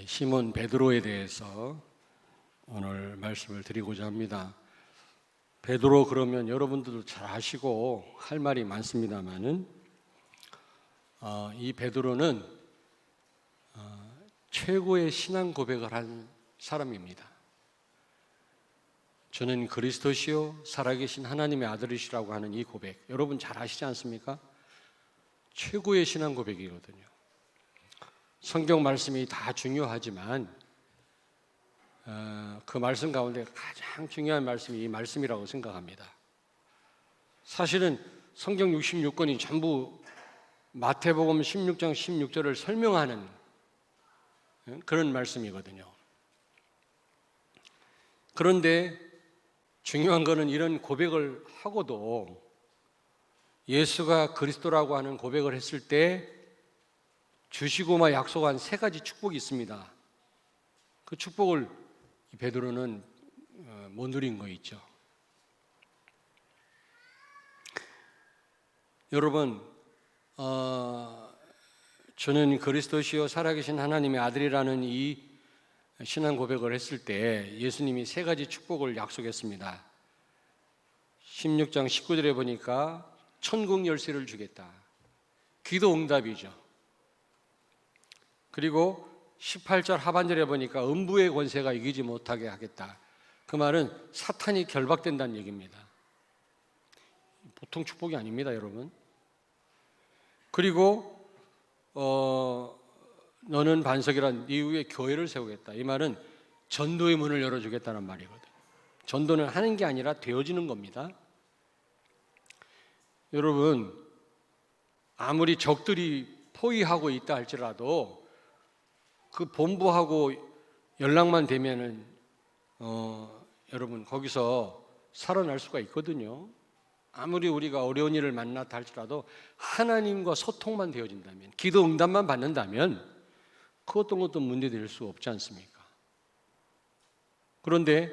시몬 베드로에 대해서 오늘 말씀을 드리고자 합니다. 베드로 그러면 여러분들도 잘 아시고 할 말이 많습니다만은 이 베드로는 최고의 신앙 고백을 한 사람입니다. 저는 그리스도시요 살아계신 하나님의 아들이시라고 하는 이 고백, 여러분 잘 아시지 않습니까? 최고의 신앙 고백이거든요. 성경 말씀이 다 중요하지만 그 말씀 가운데 가장 중요한 말씀이 이 말씀이라고 생각합니다. 사실은 성경 66권이 전부 마태복음 16장 16절을 설명하는 그런 말씀이거든요. 그런데 중요한 것은 이런 고백을 하고도 예수가 그리스도라고 하는 고백을 했을 때 주시고마 약속한 세 가지 축복이 있습니다. 그 축복을 베드로는 못 누린 거 있죠. 여러분, 저는 그리스도시요 살아계신 하나님의 아들이라는 이 신앙 고백을 했을 때 예수님이 세 가지 축복을 약속했습니다. 16장 19절에 보니까 천국 열쇠를 주겠다. 기도 응답이죠. 그리고 18절 하반절에 보니까 음부의 권세가 이기지 못하게 하겠다. 그 말은 사탄이 결박된다는 얘기입니다. 보통 축복이 아닙니다, 여러분. 그리고 너는 반석이란 네 위에 교회를 세우겠다. 이 말은 전도의 문을 열어주겠다는 말이거든요. 전도는 하는 게 아니라 되어지는 겁니다. 여러분, 아무리 적들이 포위하고 있다 할지라도 그 본부하고 연락만 되면은 여러분 거기서 살아날 수가 있거든요. 아무리 우리가 어려운 일을 만났다 할지라도 하나님과 소통만 되어진다면, 기도 응답만 받는다면 그 어떤 것도 문제될 수 없지 않습니까? 그런데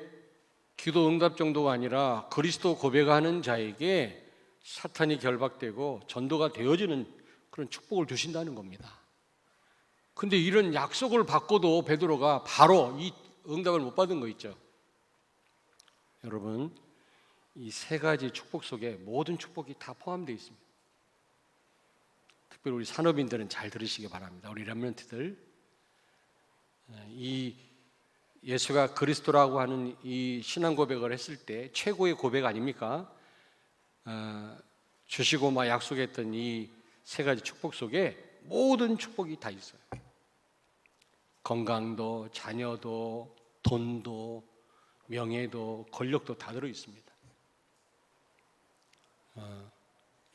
기도 응답 정도가 아니라 그리스도 고백하는 자에게 사탄이 결박되고 전도가 되어지는 그런 축복을 주신다는 겁니다. 근데 이런 약속을 받고도 베드로가 바로 이 응답을 못 받은 거 있죠. 여러분, 이 세 가지 축복 속에 모든 축복이 다 포함되어 있습니다. 특별히 우리 산업인들은 잘 들으시기 바랍니다. 우리 렘넌트들, 이 예수가 그리스도라고 하는 이 신앙 고백을 했을 때 최고의 고백 아닙니까? 주시고 막 약속했던 이 세 가지 축복 속에 모든 축복이 다 있어요. 건강도, 자녀도, 돈도, 명예도, 권력도 다 들어 있습니다.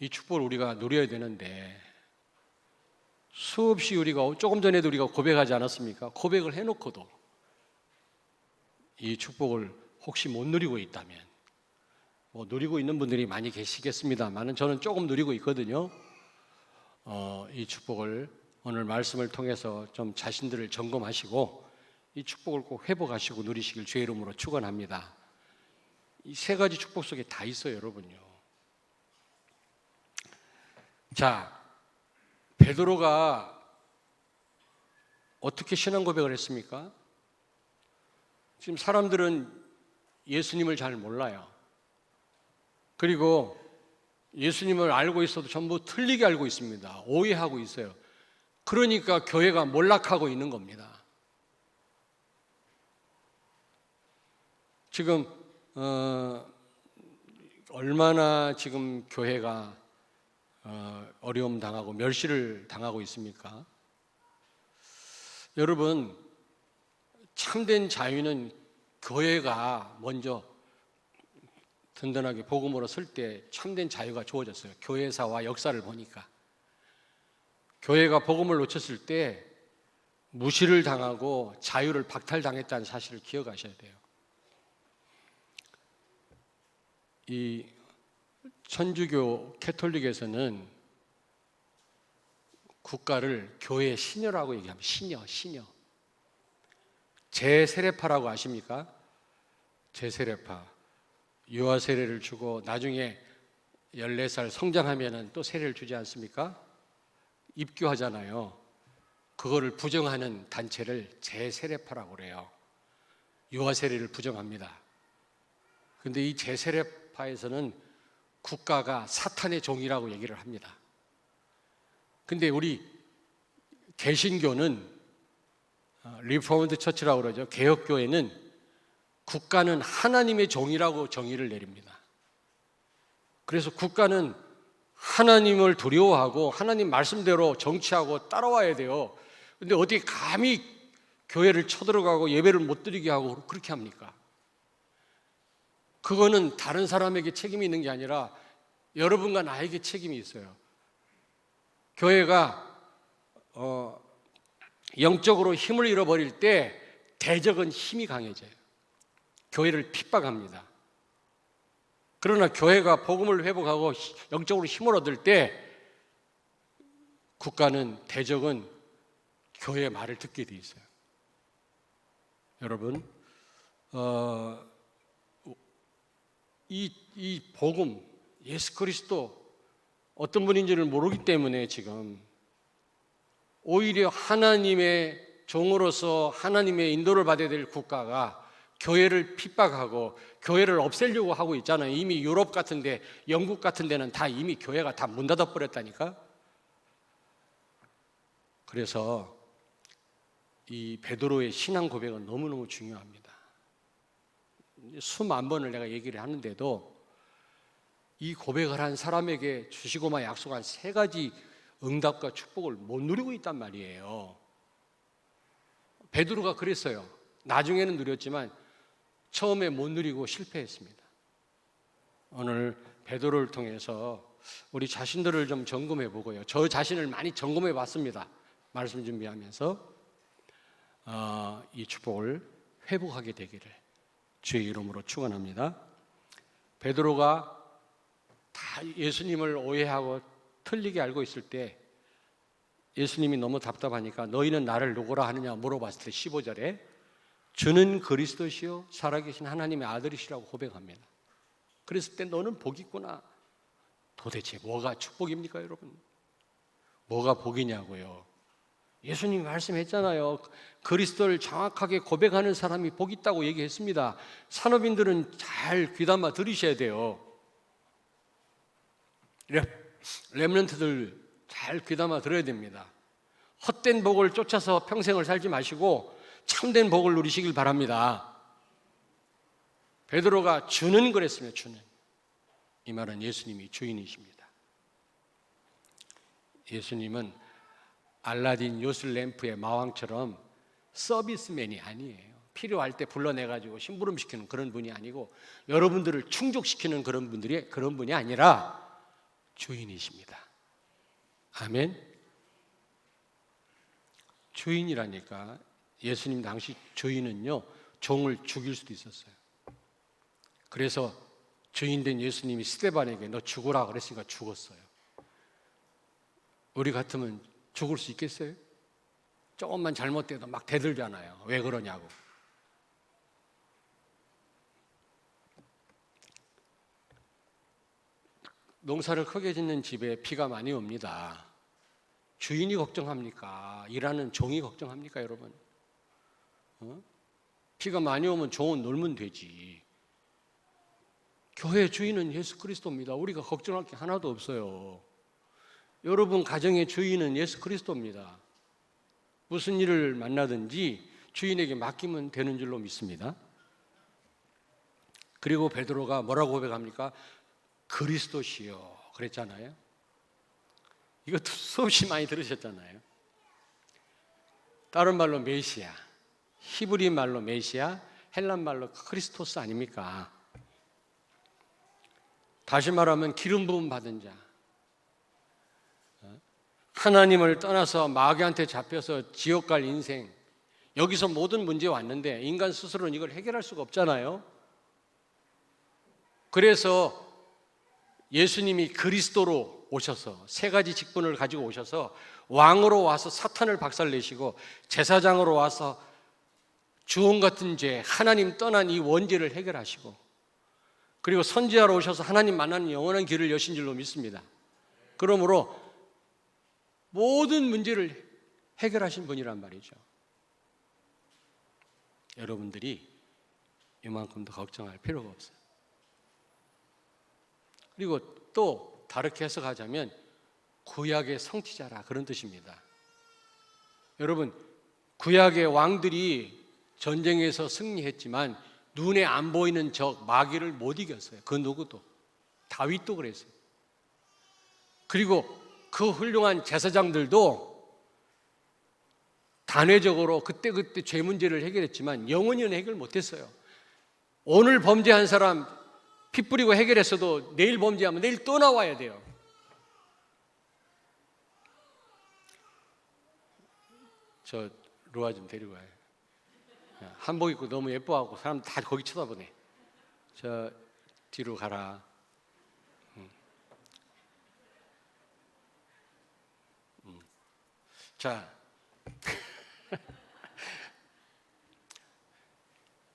이 축복을 우리가 누려야 되는데 수없이 우리가 조금 전에도 우리가 고백하지 않았습니까? 고백을 해놓고도 이 축복을 혹시 못 누리고 있다면, 누리고 있는 분들이 많이 계시겠습니다만 저는 조금 누리고 있거든요. 이 축복을 오늘 말씀을 통해서 좀 자신들을 점검하시고 이 축복을 꼭 회복하시고 누리시길 주의 이름으로 축원합니다. 이 세 가지 축복 속에 다 있어요, 여러분요. 자, 베드로가 어떻게 신앙 고백을 했습니까? 지금 사람들은 예수님을 잘 몰라요. 그리고 예수님을 알고 있어도 전부 틀리게 알고 있습니다. 오해하고 있어요. 그러니까 교회가 몰락하고 있는 겁니다. 지금 얼마나 지금 교회가 어려움 당하고 멸시를 당하고 있습니까? 여러분, 참된 자유는 교회가 먼저 든든하게 복음으로 설 때 참된 자유가 주어졌어요. 교회사와 역사를 보니까 교회가 복음을 놓쳤을 때 무시를 당하고 자유를 박탈당했다는 사실을 기억하셔야 돼요. 이 천주교 캐톨릭에서는 국가를 교회의 신여라고 얘기합니다. 신여. 제세례파라고 아십니까? 제세례파. 유아 세례를 주고 나중에 14살 성장하면 또 세례를 주지 않습니까? 입교하잖아요. 그거를 부정하는 단체를 제세례파라고 그래요. 유아 세례를 부정합니다. 그런데 이 제세례파에서는 국가가 사탄의 종이라고 얘기를 합니다. 근데 우리 개신교는 리포먼드 처치라고 그러죠. 개혁교회는 국가는 하나님의 종이라고 정의를 내립니다. 그래서 국가는 하나님을 두려워하고 하나님 말씀대로 정치하고 따라와야 돼요. 근데 어떻게 감히 교회를 쳐들어가고 예배를 못 드리게 하고 그렇게 합니까? 그거는 다른 사람에게 책임이 있는 게 아니라 여러분과 나에게 책임이 있어요. 교회가 영적으로 힘을 잃어버릴 때 대적은 힘이 강해져요. 교회를 핍박합니다. 그러나 교회가 복음을 회복하고 영적으로 힘을 얻을 때 국가는, 대적은 교회의 말을 듣게 돼 있어요. 여러분, 이 복음, 예수 그리스도 어떤 분인지를 모르기 때문에 지금 오히려 하나님의 종으로서 하나님의 인도를 받아야 될 국가가 교회를 핍박하고 교회를 없애려고 하고 있잖아요. 이미 유럽 같은 데, 영국 같은 데는 다 이미 교회가 다 문 닫아 버렸다니까. 그래서 이 베드로의 신앙 고백은 너무너무 중요합니다. 수만 번을 내가 얘기를 하는데도 이 고백을 한 사람에게 주시고만 약속한 3가지 응답과 축복을 못 누리고 있단 말이에요. 베드로가 그랬어요. 나중에는 누렸지만 처음에 못 누리고 실패했습니다. 오늘 베드로를 통해서 우리 자신들을 좀 점검해 보고요. 저 자신을 많이 점검해 봤습니다. 말씀 준비하면서 이 축복을 회복하게 되기를 주의 이름으로 축원합니다. 베드로가 다 예수님을 오해하고 틀리게 알고 있을 때 예수님이 너무 답답하니까 너희는 나를 누구라 하느냐 물어봤을 때 15절에 주는 그리스도시요 살아계신 하나님의 아들이시라고 고백합니다. 그랬을 때 너는 복이 있구나. 도대체 뭐가 축복입니까, 여러분? 뭐가 복이냐고요? 예수님이 말씀했잖아요. 그리스도를 정확하게 고백하는 사람이 복 있다고 얘기했습니다. 산업인들은 잘 귀담아 들으셔야 돼요. 렘넌트들 잘 귀담아 들어야 됩니다. 헛된 복을 쫓아서 평생을 살지 마시고 참된 복을 누리시길 바랍니다. 베드로가 주는 그랬으며 주는, 이 말은 예수님이 주인이십니다. 예수님은 알라딘 요술램프의 마왕처럼 서비스맨이 아니에요. 필요할 때 불러내가지고 심부름시키는 그런 분이 아니고 여러분들을 충족시키는 그런 분이 아니라 주인이십니다. 아멘. 주인이라니까. 예수님 당시 주인은요, 종을 죽일 수도 있었어요. 그래서 주인된 예수님이 스데반에게 너 죽으라 그랬으니까 죽었어요. 우리 같으면 죽을 수 있겠어요? 조금만 잘못돼도 막 대들잖아요. 왜 그러냐고. 농사를 크게 짓는 집에 비가 많이 옵니다. 주인이 걱정합니까? 일하는 종이 걱정합니까, 여러분? 비가 많이 오면 종은 놀면 되지. 교회 주인은 예수 그리스도입니다. 우리가 걱정할 게 하나도 없어요. 여러분 가정의 주인은 예수 그리스도입니다. 무슨 일을 만나든지 주인에게 맡기면 되는 줄로 믿습니다. 그리고 베드로가 뭐라고 고백합니까? 그리스도시요 그랬잖아요. 이것도 수없이 많이 들으셨잖아요. 다른 말로 메시아, 히브리 말로 메시아, 헬란 말로 크리스토스 아닙니까? 다시 말하면 기름 부음 받은 자, 하나님을 떠나서 마귀한테 잡혀서 지옥 갈 인생, 여기서 모든 문제 왔는데 인간 스스로는 이걸 해결할 수가 없잖아요. 그래서 예수님이 그리스도로 오셔서 3가지 직분을 가지고 오셔서 왕으로 와서 사탄을 박살내시고 제사장으로 와서 주홍 같은 죄, 하나님 떠난 이 원죄를 해결하시고, 그리고 선지자로 오셔서 하나님 만나는 영원한 길을 여신 줄로 믿습니다. 그러므로 모든 문제를 해결하신 분이란 말이죠. 여러분들이 이만큼도 걱정할 필요가 없어요. 그리고 또 다르게 해석하자면 구약의 성취자라 그런 뜻입니다. 여러분, 구약의 왕들이 전쟁에서 승리했지만 눈에 안 보이는 적 마귀를 못 이겼어요. 그 누구도. 다윗도 그랬어요. 그리고 그 훌륭한 제사장들도 단회적으로 그때 죄 문제를 해결했지만 영원히는 해결 못했어요. 오늘 범죄한 사람 피 뿌리고 해결했어도 내일 범죄하면 내일 또 나와야 돼요. 저 루아 좀 데리고 와요. 한복 입고 너무 예뻐하고 사람 다 거기 쳐다보네. 저 뒤로 가라. 자,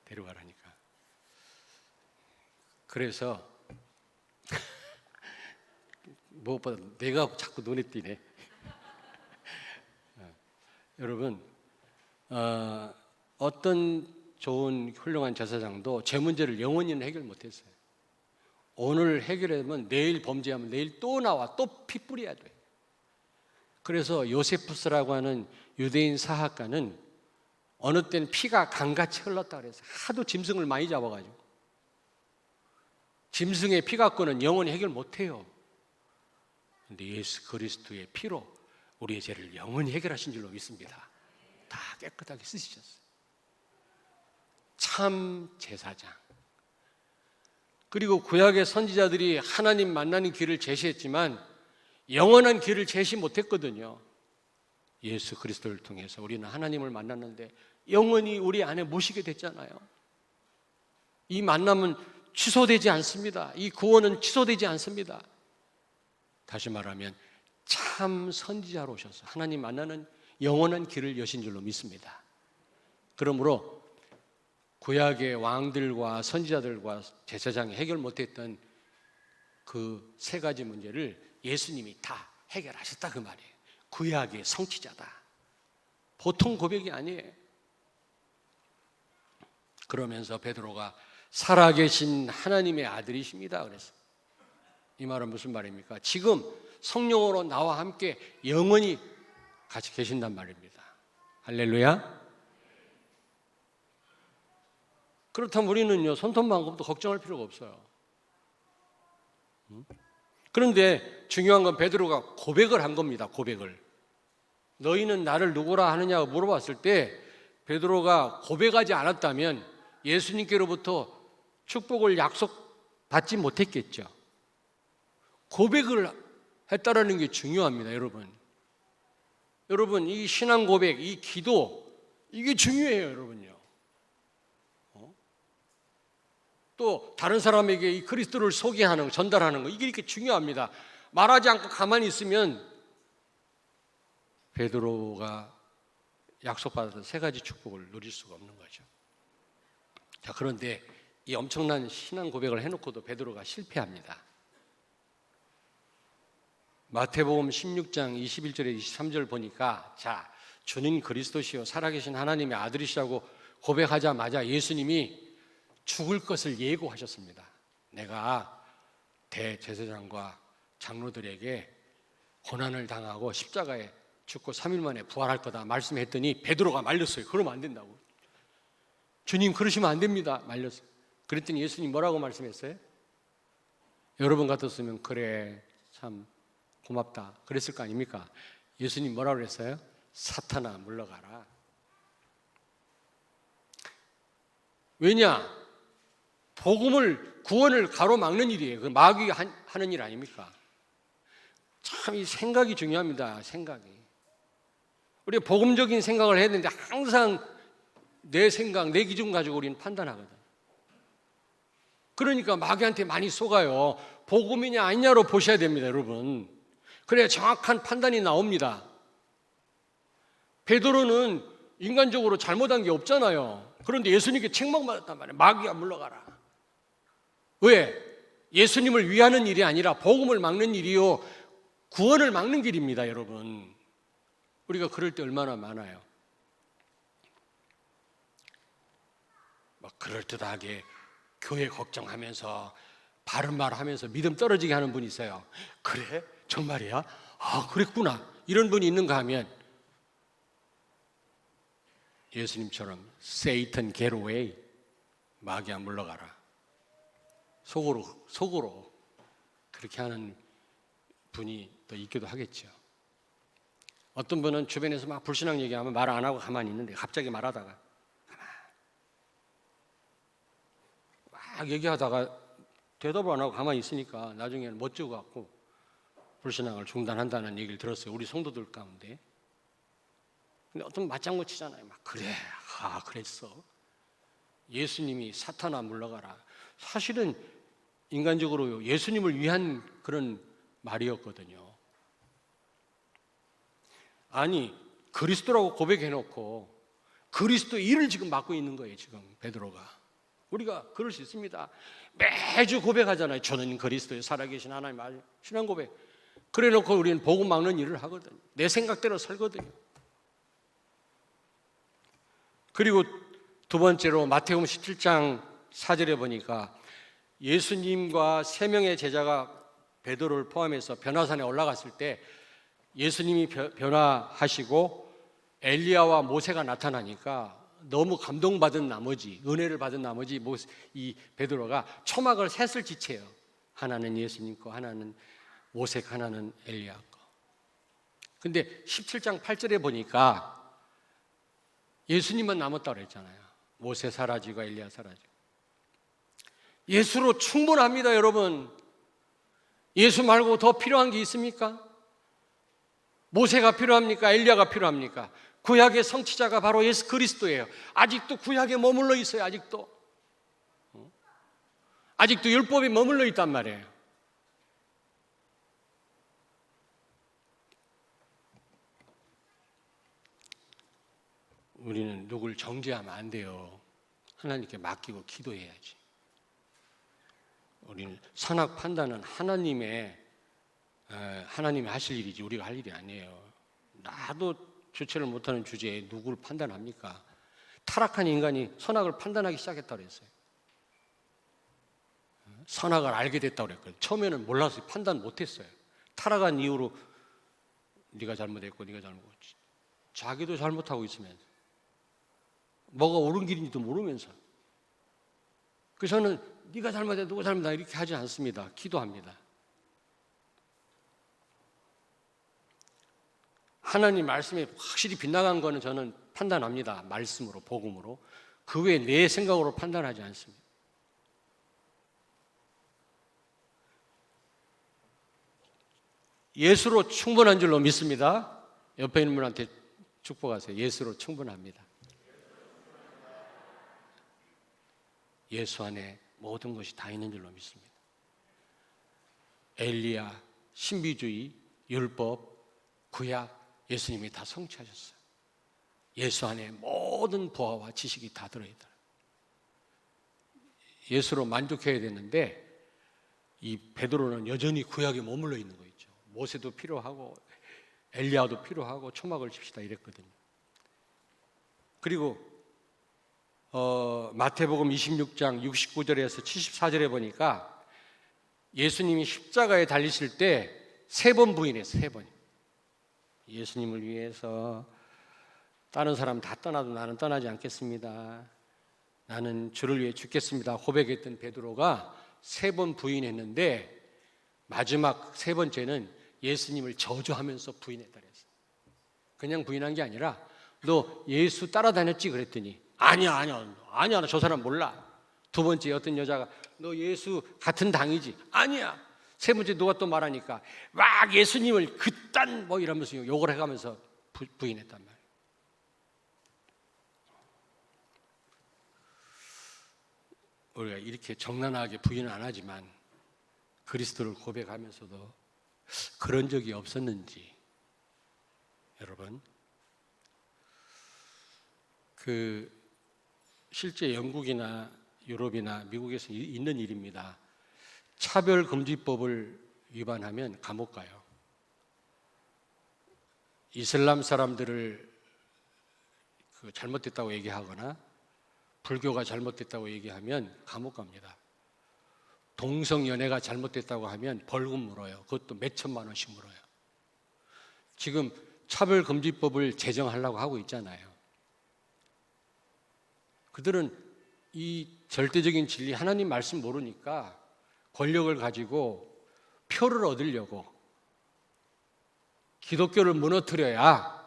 데려가라니까. 그래서 무엇보다 내가 자꾸 눈에 띄네. 여러분, 어떤 좋은 훌륭한 제사장도 제 문제를 영원히는 해결 못했어요. 오늘 해결하면 내일 범죄하면 내일 또 나와 또 피 뿌려야 돼. 그래서 요세푸스라고 하는 유대인 사학가는 어느 때는 피가 강같이 흘렀다 그래서 하도 짐승을 많이 잡아가지고 짐승의 피 갖고는 영원히 해결 못해요. 그런데 예수 그리스도의 피로 우리의 죄를 영원히 해결하신 줄로 믿습니다. 다 깨끗하게 씻으셨어요. 참 제사장. 그리고 구약의 선지자들이 하나님 만나는 길을 제시했지만 영원한 길을 제시 못했거든요. 예수 그리스도를 통해서 우리는 하나님을 만났는데 영원히 우리 안에 모시게 됐잖아요. 이 만남은 취소되지 않습니다. 이 구원은 취소되지 않습니다. 다시 말하면 참 선지자로 오셔서 하나님 만나는 영원한 길을 여신 줄로 믿습니다. 그러므로 구약의 왕들과 선지자들과 제사장이 해결 못했던 그 세 가지 문제를 예수님이 다 해결하셨다 그 말이에요. 구약의 성취자다. 보통 고백이 아니에요. 그러면서 베드로가 살아계신 하나님의 아들이십니다 그래서 이 말은 무슨 말입니까? 지금 성령으로 나와 함께 영원히 같이 계신단 말입니다. 할렐루야. 그렇다면 우리는요 손톱만큼도 걱정할 필요가 없어요. 그런데 중요한 건 베드로가 고백을 한 겁니다. 고백을. 너희는 나를 누구라 하느냐고 물어봤을 때 베드로가 고백하지 않았다면 예수님께로부터 축복을 약속받지 못했겠죠. 고백을 했다라는 게 중요합니다. 여러분 이 신앙 고백, 이 기도 이게 중요해요. 여러분요. 또 다른 사람에게 이 그리스도를 소개하는 거, 전달하는 거 이게 이렇게 중요합니다. 말하지 않고 가만히 있으면 베드로가 약속받았던 세 가지 축복을 누릴 수가 없는 거죠. 자, 그런데 이 엄청난 신앙 고백을 해놓고도 베드로가 실패합니다. 마태복음 16장 21절에 23절 보니까 자, 주는 그리스도시요 살아계신 하나님의 아들이시라고 고백하자마자 예수님이 죽을 것을 예고하셨습니다. 내가 대제사장과 장로들에게 고난을 당하고 십자가에 죽고 3일 만에 부활할 거다 말씀했더니 베드로가 말렸어요. 그러면 안 된다고. 주님 그러시면 안 됩니다. 말렸어요. 그랬더니 예수님 뭐라고 말씀했어요? 여러분 같았으면 그래 참 고맙다 그랬을 거 아닙니까? 예수님 뭐라고 그랬어요? 사탄아 물러가라. 왜냐? 복음을 구원을 가로막는 일이에요. 그 마귀가 하는 일 아닙니까? 참 이 생각이 중요합니다. 생각이. 우리가 복음적인 생각을 해야 되는데 항상 내 생각, 내 기준 가지고 우리는 판단하거든. 그러니까 마귀한테 많이 속아요. 복음이냐 아니냐로 보셔야 됩니다, 여러분. 그래야 정확한 판단이 나옵니다. 베드로는 인간적으로 잘못한 게 없잖아요. 그런데 예수님께 책망받았단 말이에요. 마귀야 물러가라. 왜? 예수님을 위하는 일이 아니라 복음을 막는 일이요 구원을 막는 길입니다, 여러분. 우리가 그럴 때 얼마나 많아요. 막 그럴듯하게 교회 걱정하면서 바른 말 하면서 믿음 떨어지게 하는 분이 있어요. 그래? 정말이야? 아, 그랬구나. 이런 분이 있는가 하면 예수님처럼 Satan get away, 마귀야 물러가라. 속으로 그렇게 하는 분이 또 있기도 하겠죠. 어떤 분은 주변에서 막 불신앙 얘기하면 말 안 하고 가만히 있는데 갑자기 말하다가 막 얘기하다가 대답을 안 하고 가만히 있으니까 나중에는 멋지고 같고 불신앙을 중단한다는 얘기를 들었어요. 우리 성도들 가운데. 근데 어떤 맞장구 치잖아요. 막 그래, 그랬어. 예수님이 사탄아 물러가라. 사실은 인간적으로 예수님을 위한 그런 말이었거든요. 아니, 그리스도라고 고백해놓고 그리스도 일을 지금 맡고 있는 거예요. 지금 베드로가. 우리가 그럴 수 있습니다. 매주 고백하잖아요. 저는 그리스도의 살아계신 하나님 아들. 신앙 고백. 그래놓고 우리는 복음 막는 일을 하거든요. 내 생각대로 살거든요. 그리고 두 번째로 마태복음 17장 4절에 보니까 예수님과 세 명의 제자가 베드로를 포함해서 변화산에 올라갔을 때 예수님이 변화하시고 엘리야와 모세가 나타나니까 너무 감동받은 나머지, 은혜를 받은 나머지 이 베드로가 초막을 셋을 지체요. 하나는 예수님 거, 하나는 모세 거, 하나는 엘리야 거. 근데 17장 8절에 보니까 예수님만 남았다고 그랬잖아요. 모세 사라지고 엘리야 사라지고. 예수로 충분합니다, 여러분. 예수 말고 더 필요한 게 있습니까? 모세가 필요합니까? 엘리야가 필요합니까? 구약의 성취자가 바로 예수 그리스도예요. 아직도 구약에 머물러 있어요. 아직도 율법에 머물러 있단 말이에요. 우리는 누굴 정죄하면 안 돼요. 하나님께 맡기고 기도해야지. 우리는 선악 판단은 하나님이 하실 일이지 우리가 할 일이 아니에요. 나도 주체를 못하는 주제에 누구를 판단합니까? 타락한 인간이 선악을 판단하기 시작했다고 그랬어요. 선악을 알게 됐다고 그랬거든요. 처음에는 몰라서 판단 못했어요. 타락한 이후로 네가 잘못했고 네가 잘못했지. 자기도 잘못하고 있으면서 뭐가 옳은 길인지도 모르면서. 그래서 저는 네가 잘못해 누가 잘못해 이렇게 하지 않습니다. 기도합니다. 하나님 말씀이 확실히 빗나간 거는 저는 판단합니다. 말씀으로, 복음으로. 그 외에 내 생각으로 판단하지 않습니다. 예수로 충분한 줄로 믿습니다. 옆에 있는 분한테 축복하세요. 예수로 충분합니다. 예수 안에 모든 것이 다 있는 줄로 믿습니다. 엘리야, 신비주의, 율법, 구약, 예수님이 다 성취하셨어요. 예수 안에 모든 보화와 지식이 다 들어있다. 예수로 만족해야 되는데 이 베드로는 여전히 구약에 머물러 있는 거 있죠. 모세도 필요하고 엘리야도 필요하고 초막을 칩시다 이랬거든요. 그리고 마태복음 26장 69절에서 74절에 보니까 예수님이 십자가에 달리실 때 3번 부인했어요. 3번. 예수님을 위해서 다른 사람 다 떠나도 나는 떠나지 않겠습니다. 나는 주를 위해 죽겠습니다. 고백했던 베드로가 3번 부인했는데 마지막 3번째는 예수님을 저주하면서 부인했다 그랬어요. 그냥 부인한 게 아니라 너 예수 따라다녔지 그랬더니 아니야 저 사람 몰라. 2번째 어떤 여자가 너 예수 같은 당이지? 아니야. 3번째 누가 또 말하니까 막 예수님을 그딴 뭐 이러면서 욕을 해가면서 부인했단 말이에요. 우리가 이렇게 정난하게 부인은 안 하지만 그리스도를 고백하면서도 그런 적이 없었는지 여러분 실제 영국이나 유럽이나 미국에서 있는 일입니다. 차별금지법을 위반하면 감옥 가요. 이슬람 사람들을 잘못됐다고 얘기하거나 불교가 잘못됐다고 얘기하면 감옥 갑니다. 동성연애가 잘못됐다고 하면 벌금 물어요. 그것도 몇 천만 원씩 물어요. 지금 차별금지법을 제정하려고 하고 있잖아요. 그들은 이 절대적인 진리, 하나님 말씀 모르니까 권력을 가지고 표를 얻으려고 기독교를 무너뜨려야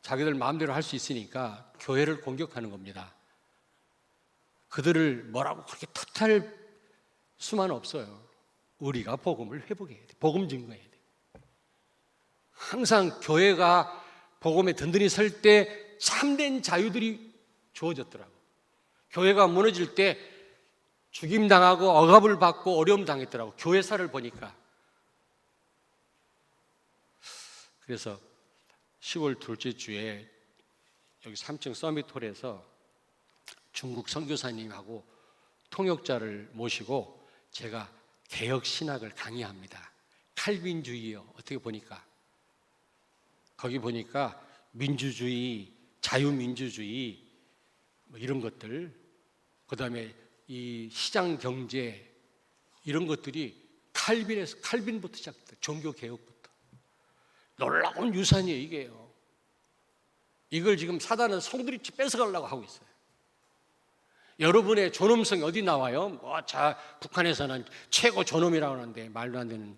자기들 마음대로 할 수 있으니까 교회를 공격하는 겁니다. 그들을 뭐라고 그렇게 탓할 수만 없어요. 우리가 복음을 회복해야 돼. 복음 증거해야 돼. 항상 교회가 복음에 든든히 설 때 참된 자유들이 주어졌더라고. 교회가 무너질 때 죽임당하고 억압을 받고 어려움 당했더라고. 교회사를 보니까. 그래서 10월 둘째 주에 여기 3층 서밋홀에서 중국 선교사님하고 통역자를 모시고 제가 개혁 신학을 강의합니다. 칼빈주의요. 어떻게 보니까 거기 보니까 민주주의, 자유민주주의 뭐 이런 것들, 그다음에 이 시장 경제 이런 것들이 칼빈부터 시작됐다. 종교 개혁부터. 놀라운 유산이에요, 이게요. 이걸 지금 사단은 송두리째 뺏어가려고 하고 있어요. 여러분의 존엄성이 어디 나와요? 북한에서는 최고 존엄이라고 하는데 말도 안 되는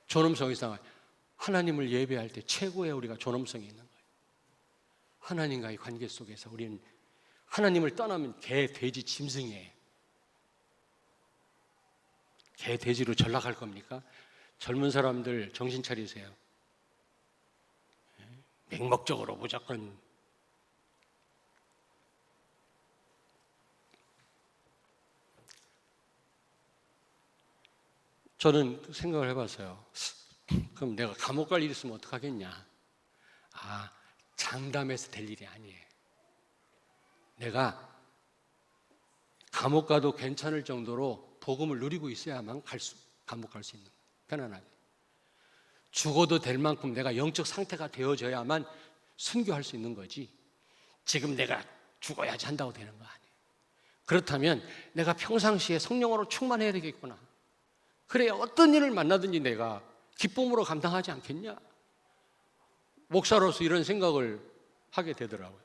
존엄성이 나와요. 하나님을 예배할 때 최고의 우리가 존엄성이 있는 거예요. 하나님과의 관계 속에서 우리는 하나님을 떠나면 개, 돼지, 짐승이에요. 개, 돼지로 전락할 겁니까? 젊은 사람들 정신 차리세요. 맹목적으로 무조건 저는 생각을 해봤어요. 그럼 내가 감옥 갈 일 있으면 어떡하겠냐? 장담해서 될 일이 아니에요. 내가 감옥 가도 괜찮을 정도로 복음을 누리고 있어야만 감옥 갈 수 있는 거예요. 편안하게. 죽어도 될 만큼 내가 영적 상태가 되어져야만 순교할 수 있는 거지. 지금 내가 죽어야지 한다고 되는 거 아니에요. 그렇다면 내가 평상시에 성령으로 충만해야 되겠구나. 그래야 어떤 일을 만나든지 내가 기쁨으로 감당하지 않겠냐? 목사로서 이런 생각을 하게 되더라고요.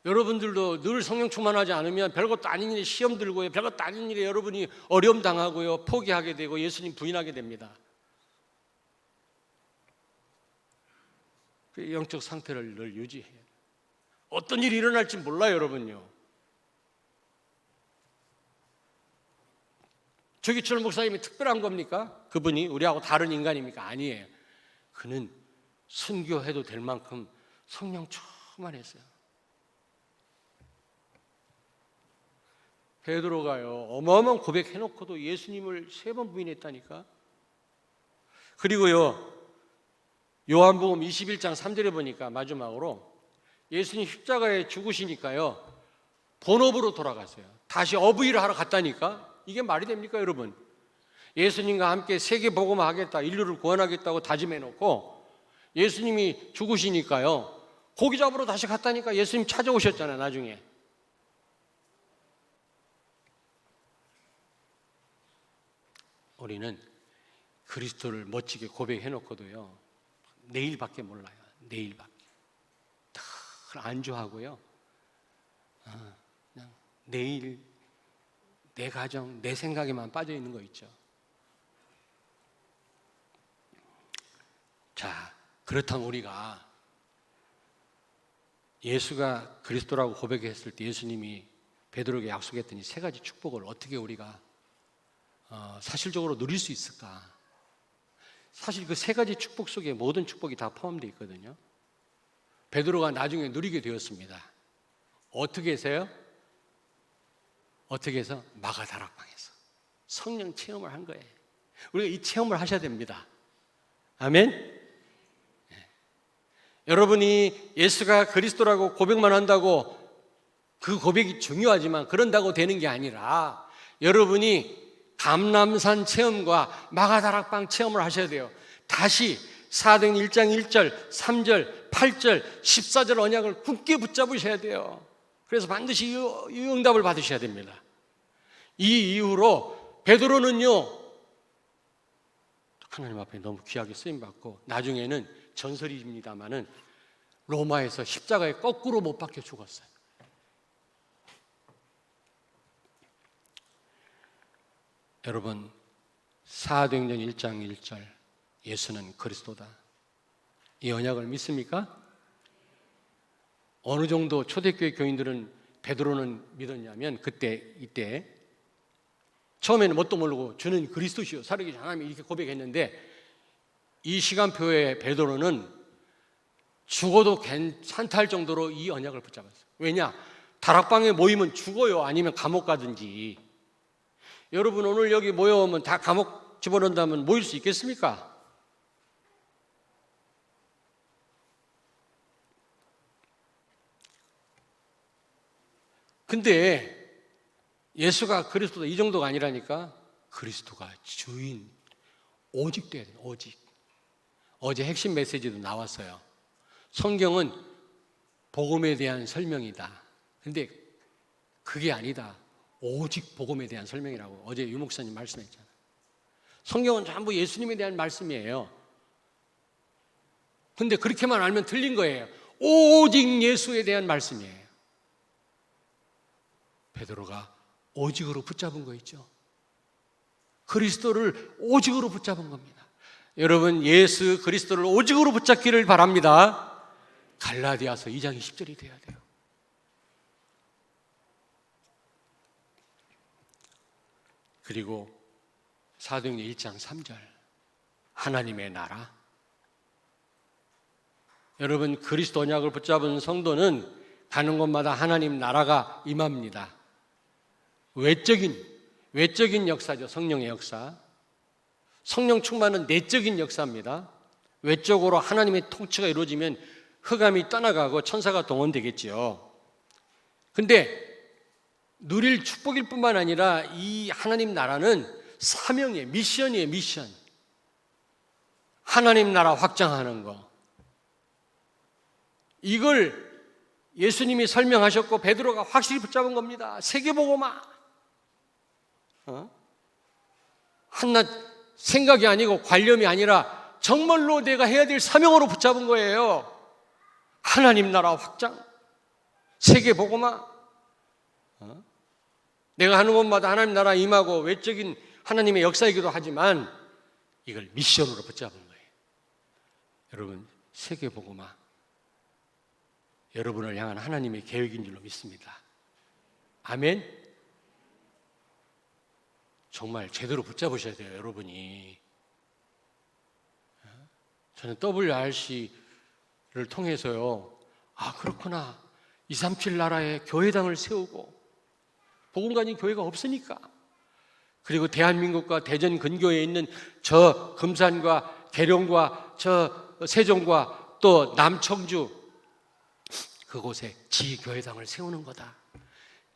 여러분들도 늘 성령 충만하지 않으면 별것도 아닌 일에 시험 들고요. 별것도 아닌 일에 여러분이 어려움 당하고요. 포기하게 되고 예수님 부인하게 됩니다. 그 영적 상태를 늘 유지해야 돼요. 어떤 일이 일어날지 몰라요, 여러분요. 조기철 목사님이 특별한 겁니까? 그분이 우리하고 다른 인간입니까? 아니에요. 그는 순교해도 될 만큼 성령 충만했어요. 베드로가요, 어마어마한 고백해놓고도 예수님을 3번 부인했다니까. 그리고요, 요한복음 21장 3절에 보니까 마지막으로 예수님 십자가에 죽으시니까요, 본업으로 돌아갔어요. 다시 어부일을 하러 갔다니까. 이게 말이 됩니까, 여러분? 예수님과 함께 세계 복음하겠다, 인류를 구원하겠다고 다짐해놓고 예수님이 죽으시니까요, 고기 잡으러 다시 갔다니까. 예수님 찾아오셨잖아요, 나중에. 우리는 그리스도를 멋지게 고백해놓고도요, 내일밖에 몰라요. 내일밖에. 늘 안주하고요, 그냥 내일, 내 가정, 내 생각에만 빠져 있는 거 있죠. 자, 그렇다면 우리가 예수가 그리스도라고 고백했을 때 예수님이 베드로에게 약속했더니 3가지 축복을 어떻게 우리가 사실적으로 누릴 수 있을까? 사실 그 3가지 축복 속에 모든 축복이 다 포함되어 있거든요. 베드로가 나중에 누리게 되었습니다. 어떻게 해서요? 어떻게 해서? 마가다락방에서 성령 체험을 한 거예요. 우리가 이 체험을 하셔야 됩니다. 아멘? 네. 여러분이 예수가 그리스도라고 고백만 한다고 그 고백이 중요하지만 그런다고 되는 게 아니라 여러분이 감람산 체험과 마가다락방 체험을 하셔야 돼요. 다시 사도행전 1장 1절, 3절, 8절, 14절 언약을 굳게 붙잡으셔야 돼요. 그래서 반드시 이 응답을 받으셔야 됩니다. 이 이후로 베드로는요, 하나님 앞에 너무 귀하게 쓰임받고 나중에는 전설입니다마는 로마에서 십자가에 거꾸로 못 박혀 죽었어요. 여러분, 사도행전 1장 1절 예수는 그리스도다, 이 언약을 믿습니까? 어느 정도 초대교회 교인들은 베드로는 믿었냐면 이때 처음에는 뭣도 모르고 주는 그리스도시요 살아계신 하나님 이렇게 고백했는데 이 시간표에 베드로는 죽어도 괜찮다 할 정도로 이 언약을 붙잡았어요. 왜냐? 다락방에 모이면 죽어요, 아니면 감옥 가든지. 여러분 오늘 여기 모여오면 다 감옥 집어넣는다면 모일 수 있겠습니까? 근데 예수가 그리스도다 이 정도가 아니라니까. 그리스도가 주인, 오직 돼야 돼요. 오직. 어제 핵심 메시지도 나왔어요. 성경은 복음에 대한 설명이다. 근데 그게 아니다. 오직 복음에 대한 설명이라고 어제 유 목사님 말씀했잖아요. 성경은 전부 예수님에 대한 말씀이에요. 근데 그렇게만 알면 틀린 거예요. 오직 예수에 대한 말씀이에요. 베드로가 오직으로 붙잡은 거 있죠. 그리스도를 오직으로 붙잡은 겁니다. 여러분 예수 그리스도를 오직으로 붙잡기를 바랍니다. 갈라디아서 2장 20절이 돼야 돼요. 그리고 사도행전 1장 3절 하나님의 나라. 여러분 그리스도 언약을 붙잡은 성도는 가는 곳마다 하나님 나라가 임합니다. 외적인 역사죠. 성령의 역사. 성령 충만은 내적인 역사입니다. 외적으로 하나님의 통치가 이루어지면 흑암이 떠나가고 천사가 동원되겠지요. 근데 누릴 축복일 뿐만 아니라 이 하나님 나라는 사명이에요. 미션이에요. 미션. 하나님 나라 확장하는 거. 이걸 예수님이 설명하셨고 베드로가 확실히 붙잡은 겁니다. 세계복음화. 한낱 생각이 아니고 관념이 아니라 정말로 내가 해야 될 사명으로 붙잡은 거예요. 하나님 나라 확장, 세계복음화. 내가 하는 곳마다 하나님 나라 임하고 외적인 하나님의 역사이기도 하지만 이걸 미션으로 붙잡은 거예요. 여러분 세계복음화, 여러분을 향한 하나님의 계획인 줄로 믿습니다. 아멘. 정말 제대로 붙잡으셔야 돼요, 여러분이. 저는 WRC를 통해서요, 아 그렇구나, 237 나라에 교회당을 세우고 복음 가진 교회가 없으니까, 그리고 대한민국과 대전 근교에 있는 저 금산과 계룡과 저 세종과 또 남청주 그곳에 지교회당을 세우는 거다.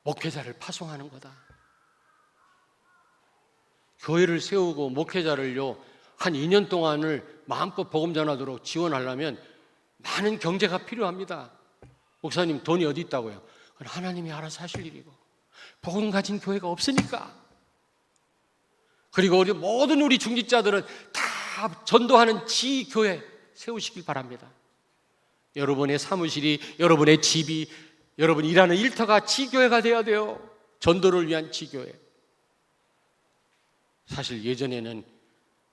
목회자를 파송하는 거다. 교회를 세우고 목회자를요 한 2년 동안을 마음껏 복음 전하도록 지원하려면 많은 경제가 필요합니다. 목사님 돈이 어디 있다고요? 그건 하나님이 알아서 하실 일이고 복음 가진 교회가 없으니까. 그리고 모든 우리 중직자들은 다 전도하는 지교회 세우시길 바랍니다. 여러분의 사무실이, 여러분의 집이, 여러분 일하는 일터가 지교회가 돼야 돼요. 전도를 위한 지교회. 사실 예전에는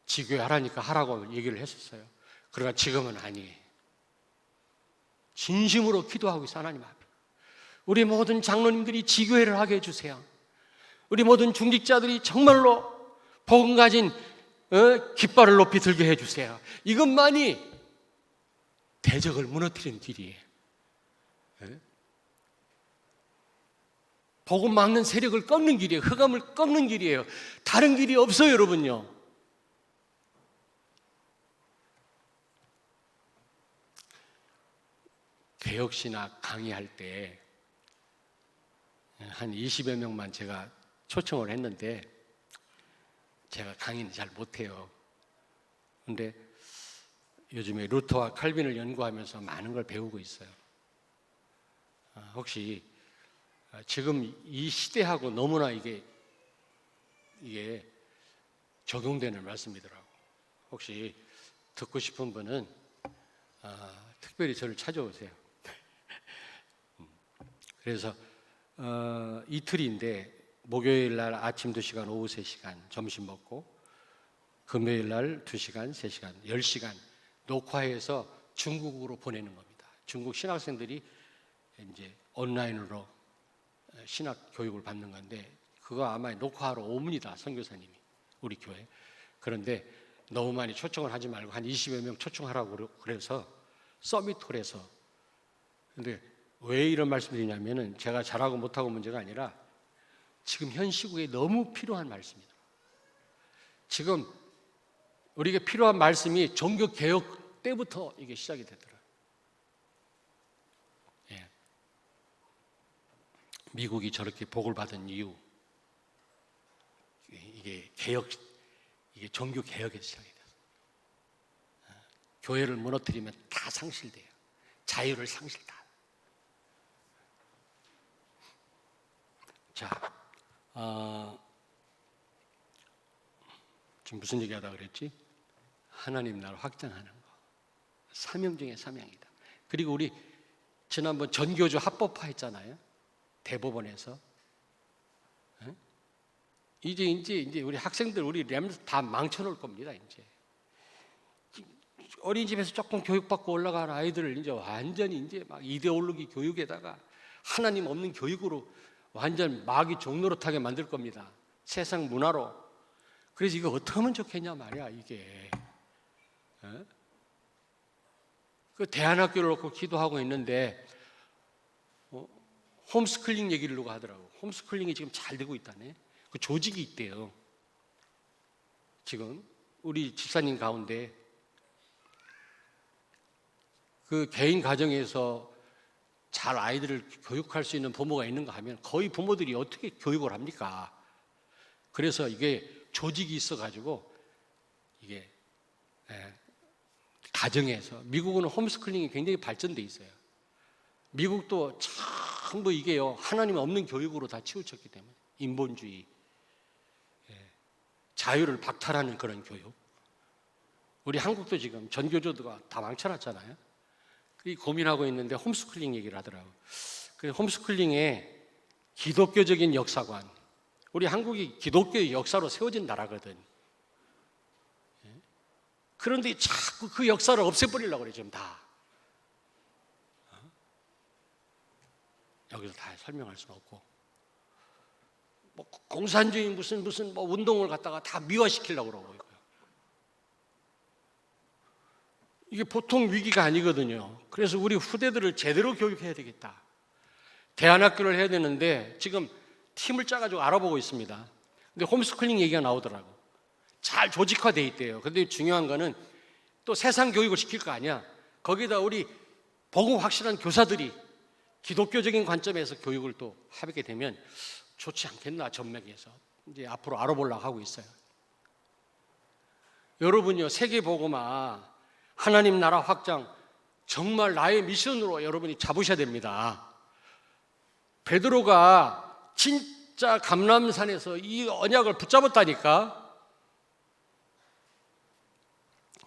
지교회 하라니까 하라고 얘기를 했었어요. 그러나 지금은 아니에요. 진심으로 기도하고 있어요, 하나님 앞에. 우리 모든 장로님들이 지교회를 하게 해주세요. 우리 모든 중직자들이 정말로 복음 가진 깃발을 높이 들게 해주세요. 이것만이 대적을 무너뜨리는 길이에요. 복음 막는 세력을 꺾는 길이에요. 흑암을 꺾는 길이에요. 다른 길이 없어요, 여러분요. 개혁신학 강의할 때 한 20여 명만 제가 초청을 했는데 제가 강의는 잘 못해요. 근데 요즘에 루터와 칼빈을 연구하면서 많은 걸 배우고 있어요. 혹시 지금 이 시대하고 너무나 이게 적용되는 말씀이더라고요. 혹시 듣고 싶은 분은 특별히 저를 찾아오세요. 그래서 이틀인데 목요일 날 아침 2시간, 오후 3시간 점심 먹고 금요일 날 2시간, 3시간, 10시간 녹화해서 중국으로 보내는 겁니다. 중국 신학생들이 이제 온라인으로 신학 교육을 받는 건데 그거 아마 녹화하러 옵니다. 선교사님이 우리 교회. 그런데 너무 많이 초청을 하지 말고 한 20여 명 초청하라고 그래서 서밋홀에서. 근데 왜 이런 말씀드리냐면은 제가 잘하고 못하고 문제가 아니라 지금 현 시국에 너무 필요한 말씀입니다. 지금 우리에게 필요한 말씀이 종교 개혁 때부터 이게 시작이 되더라고요. 예. 미국이 저렇게 복을 받은 이유, 이게 종교 개혁에서 시작이 됐어요. 교회를 무너뜨리면 다 상실돼요. 자유를 상실다. 자, 지금 무슨 얘기하다 그랬지? 하나님 나라를 확장하는 거. 사명 중에 사명이다. 그리고 우리 지난번 전교조 합법화 했잖아요. 대법원에서. 이제 우리 학생들, 우리 렘 다 망쳐놓을 겁니다. 이제 어린이집에서 조금 교육받고 올라가는 아이들을 이제 완전히 이제 막 이데올로기 교육에다가 하나님 없는 교육으로 완전 마귀 종노릇하게 만들 겁니다. 세상 문화로. 그래서 이거 어떻게 하면 좋겠냐 말이야, 이게. 그 대안학교를 놓고 기도하고 있는데 홈스쿨링 얘기를 누가 하더라고. 홈스쿨링이 지금 잘 되고 있다네. 그 조직이 있대요. 지금 우리 집사님 가운데 그 개인 가정에서 잘 아이들을 교육할 수 있는 부모가 있는가 하면 거의 부모들이 어떻게 교육을 합니까? 그래서 이게 조직이 있어가지고 이게 가정에서 미국은 홈스쿨링이 굉장히 발전돼 있어요. 미국도 전부 이게요 하나님 없는 교육으로 다 치우쳤기 때문에 인본주의, 자유를 박탈하는 그런 교육. 우리 한국도 지금 전교조가 다 망쳐놨잖아요. 고민하고 있는데 홈스쿨링 얘기를 하더라고요. 홈스쿨링의 기독교적인 역사관. 우리 한국이 기독교의 역사로 세워진 나라거든. 그런데 자꾸 그 역사를 없애버리려고 그래 지금 다. 여기서 다 설명할 수는 없고 뭐 공산주의 무슨 뭐 운동을 갖다가 다 미화시키려고 그러고 있고요. 이게 보통 위기가 아니거든요. 그래서 우리 후대들을 제대로 교육해야 되겠다. 대안학교를 해야 되는데 지금 팀을 짜가지고 알아보고 있습니다. 근데 홈스쿨링 얘기가 나오더라고. 잘 조직화돼 있대요. 근데 중요한 거는 또 세상 교육을 시킬 거 아니야. 거기다 우리 복음 확실한 교사들이 기독교적인 관점에서 교육을 또 하게 되면 좋지 않겠나 전맥에서 이제 앞으로 알아보려고 하고 있어요. 여러분요 세계 복음화 하나님 나라 확장 정말 나의 미션으로 여러분이 잡으셔야 됩니다. 베드로가 진짜 감람산에서 이 언약을 붙잡았다니까.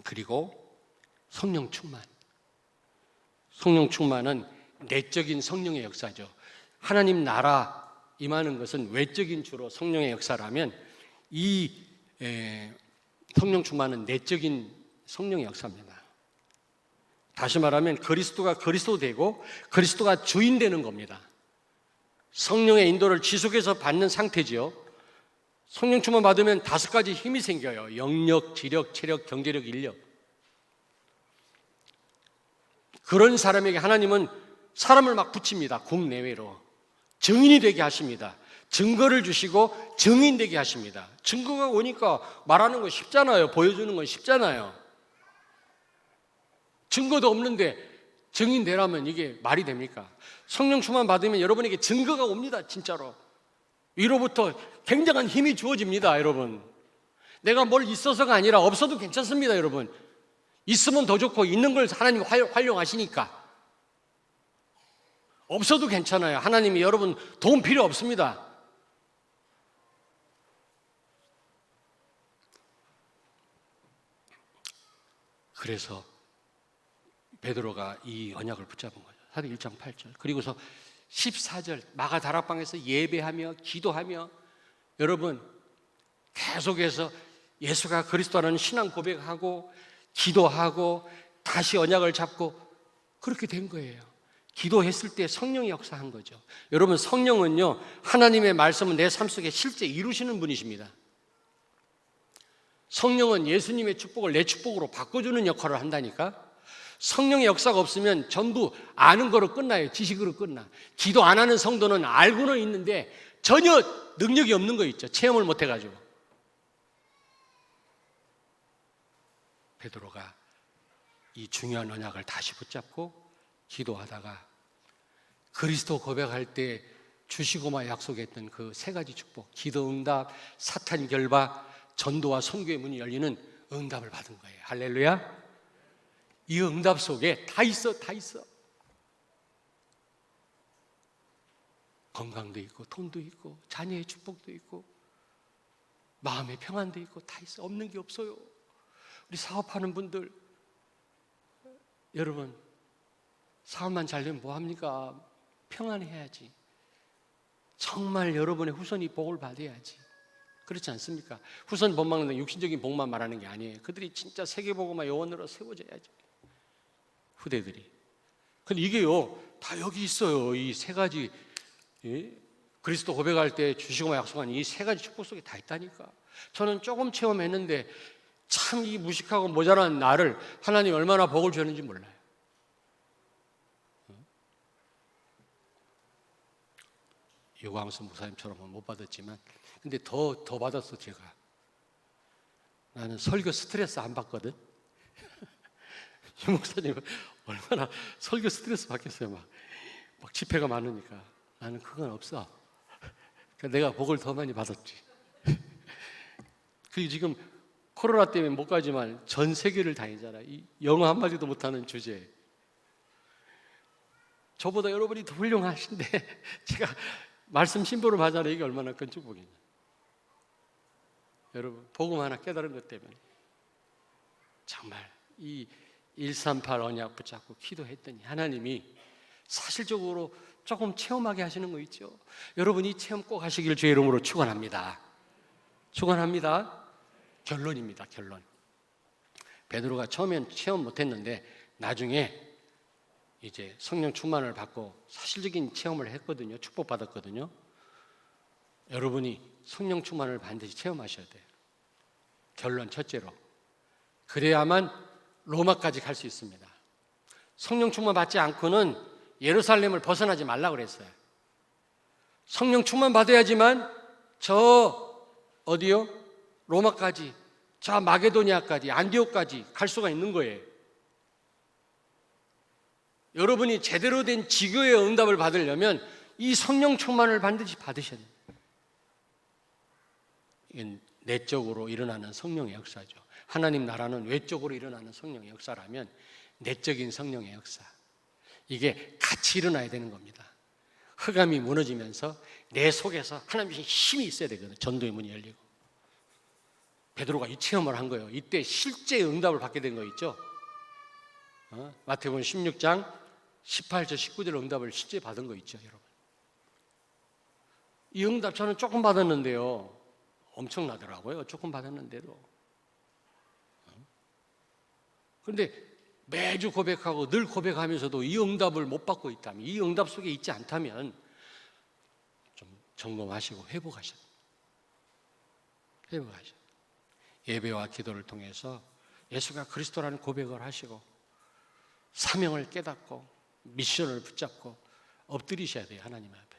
그리고 성령 충만. 성령 충만은 내적인 성령의 역사죠. 하나님 나라 임하는 것은 외적인 주로 성령의 역사라면 이 성령 충만은 내적인 성령의 역사입니다. 다시 말하면 그리스도가 그리스도 되고 그리스도가 주인 되는 겁니다. 성령의 인도를 지속해서 받는 상태지요. 성령 충만 받으면 5가지 힘이 생겨요. 영력, 지력, 체력, 경제력, 인력. 그런 사람에게 하나님은 사람을 막 붙입니다. 국내외로. 증인이 되게 하십니다. 증거를 주시고 증인 되게 하십니다. 증거가 오니까 말하는 건 쉽잖아요. 보여주는 건 쉽잖아요. 증거도 없는데 증인 되라면 이게 말이 됩니까? 성령 충만 받으면 여러분에게 증거가 옵니다. 진짜로. 위로부터 굉장한 힘이 주어집니다. 여러분. 내가 뭘 있어서가 아니라 없어도 괜찮습니다, 여러분. 있으면 더 좋고 있는 걸 하나님이 활용하시니까. 없어도 괜찮아요. 하나님이 여러분 돈 필요 없습니다. 그래서 베드로가 이 언약을 붙잡은 거죠. 사도행 1장 8절. 그리고서 14절 마가다락방에서 예배하며 기도하며 여러분 계속해서 예수가 그리스도라는 신앙 고백하고 기도하고 다시 언약을 잡고 그렇게 된 거예요. 기도했을 때 성령이 역사한 거죠. 여러분 성령은요 하나님의 말씀은 내 삶 속에 실제 이루시는 분이십니다. 성령은 예수님의 축복을 내 축복으로 바꿔주는 역할을 한다니까. 성령의 역사가 없으면 전부 아는 거로 끝나요. 지식으로 끝나. 기도 안 하는 성도는 알고는 있는데 전혀 능력이 없는 거 있죠. 체험을 못 해가지고. 베드로가 이 중요한 언약을 다시 붙잡고 기도하다가 그리스도 고백할 때 주시고마 약속했던 그 세 가지 축복, 기도 응답, 사탄 결박, 전도와 선교의 문이 열리는 응답을 받은 거예요. 할렐루야. 이 응답 속에 다 있어. 건강도 있고 돈도 있고 자녀의 축복도 있고 마음의 평안도 있고 다 있어. 없는 게 없어요. 우리 사업하는 분들 여러분 사업만 잘 되면 뭐합니까? 평안해야지. 정말 여러분의 후손이 복을 받아야지. 그렇지 않습니까? 후손 복 받는 건 육신적인 복만 말하는 게 아니에요. 그들이 진짜 세계복음화 요원으로 세워져야죠. 후대들이. 근데 이게요 다 여기 있어요. 이 세 가지 그리스도 고백할 때 주시고마 약속한 이 세 가지 축복 속에 다 있다니까. 저는 조금 체험했는데 참 이 무식하고 모자란 나를 하나님 얼마나 복을 주었는지 몰라요. 유광수 목사님처럼은 못 받았지만 근데 더 받았어. 제가 나는 설교 스트레스 안 받거든. 유 목사님은 얼마나 설교 스트레스 받겠어요. 막 집회가 많으니까. 나는 그건 없어. 그러니까 내가 복을 더 많이 받았지. 그 지금 코로나 때문에 못 가지만 전 세계를 다니잖아. 이 영어 한마디도 못하는 주제에. 저보다 여러분이 더 훌륭하신데 제가 말씀 신보를 받아라. 이게 얼마나 큰 축복이냐. 여러분 복음 하나 깨달은 것 때문에 정말 이 138 언약 붙잡고 기도했더니 하나님이 사실적으로 조금 체험하게 하시는 거 있죠. 여러분 이 체험 꼭 하시길 주의 이름으로 축원합니다. 축원합니다. 결론입니다. 결론. 베드로가 처음엔 체험 못했는데 나중에 이제 성령 충만을 받고 사실적인 체험을 했거든요. 축복받았거든요. 여러분이 성령 충만을 반드시 체험하셔야 돼요. 결론 첫째로 그래야만 로마까지 갈 수 있습니다. 성령 충만 받지 않고는 예루살렘을 벗어나지 말라고 그랬어요. 성령 충만 받아야지만 저 어디요? 로마까지, 저 마게도니아까지, 안디옥까지 갈 수가 있는 거예요. 여러분이 제대로 된 지교의 응답을 받으려면 이 성령 충만을 반드시 받으셔야 돼요. 이건 내적으로 일어나는 성령의 역사죠. 하나님 나라는 외적으로 일어나는 성령의 역사라면 내적인 성령의 역사, 이게 같이 일어나야 되는 겁니다. 흑암이 무너지면서 내 속에서 하나님의 힘이 있어야 되거든요. 전도의 문이 열리고. 베드로가 이 체험을 한 거예요. 이때 실제 응답을 받게 된 거 있죠. 마태복음 16장 18절 19절 응답을 실제 받은 거 있죠. 여러분 이 응답 저는 조금 받았는데요 엄청나더라고요. 조금 받았는데도. 그런데 매주 고백하고 늘 고백하면서도 이 응답을 못 받고 있다면, 이 응답 속에 있지 않다면 좀 점검하시고 회복하셔야 돼요. 회복하셔야 돼요. 예배와 기도를 통해서 예수가 그리스도라는 고백을 하시고 사명을 깨닫고 미션을 붙잡고 엎드리셔야 돼요. 하나님 앞에.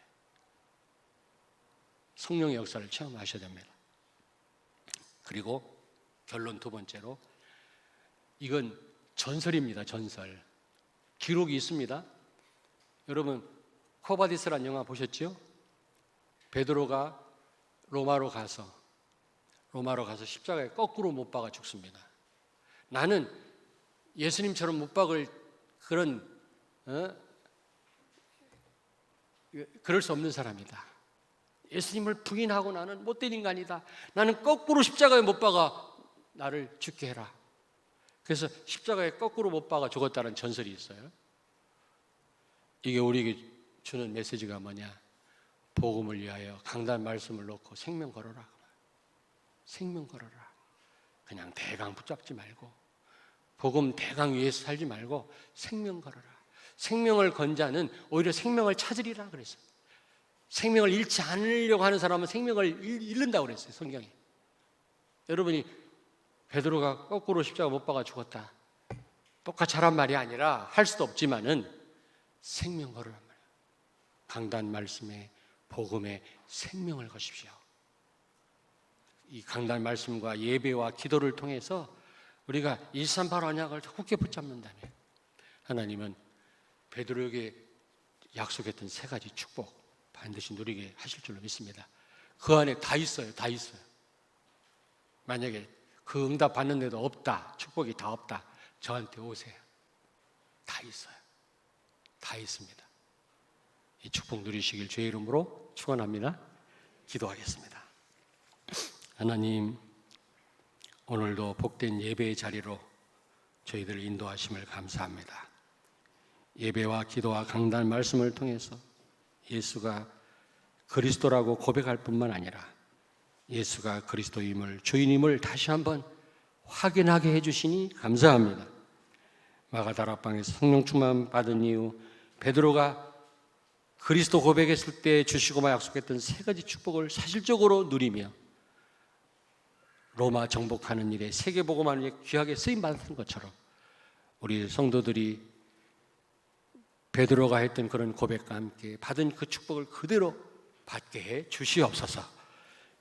성령의 역사를 체험하셔야 됩니다. 그리고 결론 두 번째로 이건 전설입니다. 전설. 기록이 있습니다. 여러분 코바디스라는 영화 보셨죠? 베드로가 로마로 가서 로마로 가서 십자가에 거꾸로 못 박아 죽습니다. 나는 예수님처럼 못 박을 그런 그럴 수 없는 사람이다. 예수님을 부인하고 나는 못된 인간이다. 나는 거꾸로 십자가에 못 박아 나를 죽게 해라. 그래서 십자가에 거꾸로 못 박아 죽었다는 전설이 있어요. 이게 우리에게 주는 메시지가 뭐냐? 복음을 위하여 강단 말씀을 놓고 생명 걸어라. 생명 걸어라. 그냥 대강 붙잡지 말고 복음 대강 위에서 살지 말고 생명 걸어라. 생명을 건 자는 오히려 생명을 찾으리라 그랬어요. 생명을 잃지 않으려고 하는 사람은 생명을 잃는다고 그랬어요, 성경이. 여러분이 베드로가 거꾸로 십자가 못 박아 죽었다, 똑같이 하란 말이 아니라 할 수도 없지만은 생명 걸으란 말이에요. 강단 말씀에 복음에 생명을 거십시오. 이 강단 말씀과 예배와 기도를 통해서 우리가 138 언약을 굳게 붙잡는다면 하나님은 베드로에게 약속했던 세 가지 축복 반드시 누리게 하실 줄로 믿습니다. 그 안에 다 있어요. 다 있어요. 만약에 그 응답 받는데도 없다, 축복이 다 없다, 저한테 오세요. 다 있어요. 다 있습니다. 이 축복 누리시길 주의 이름으로 축원합니다. 기도하겠습니다. 하나님, 오늘도 복된 예배의 자리로 저희들을 인도하심을 감사합니다. 예배와 기도와 강단 말씀을 통해서 예수가 그리스도라고 고백할 뿐만 아니라 예수가 그리스도임을, 주인임을 다시 한번 확인하게 해주시니 감사합니다. 마가다락방에서 성령 충만 받은 이후 베드로가 그리스도 고백했을 때 주시고만 약속했던 세 가지 축복을 사실적으로 누리며 로마 정복하는 일에, 세계복음하는 일에 귀하게 쓰임받은 것처럼 우리 성도들이 베드로가 했던 그런 고백과 함께 받은 그 축복을 그대로 받게 해 주시옵소서.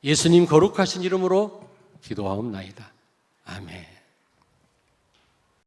예수님 거룩하신 이름으로 기도하옵나이다. 아멘.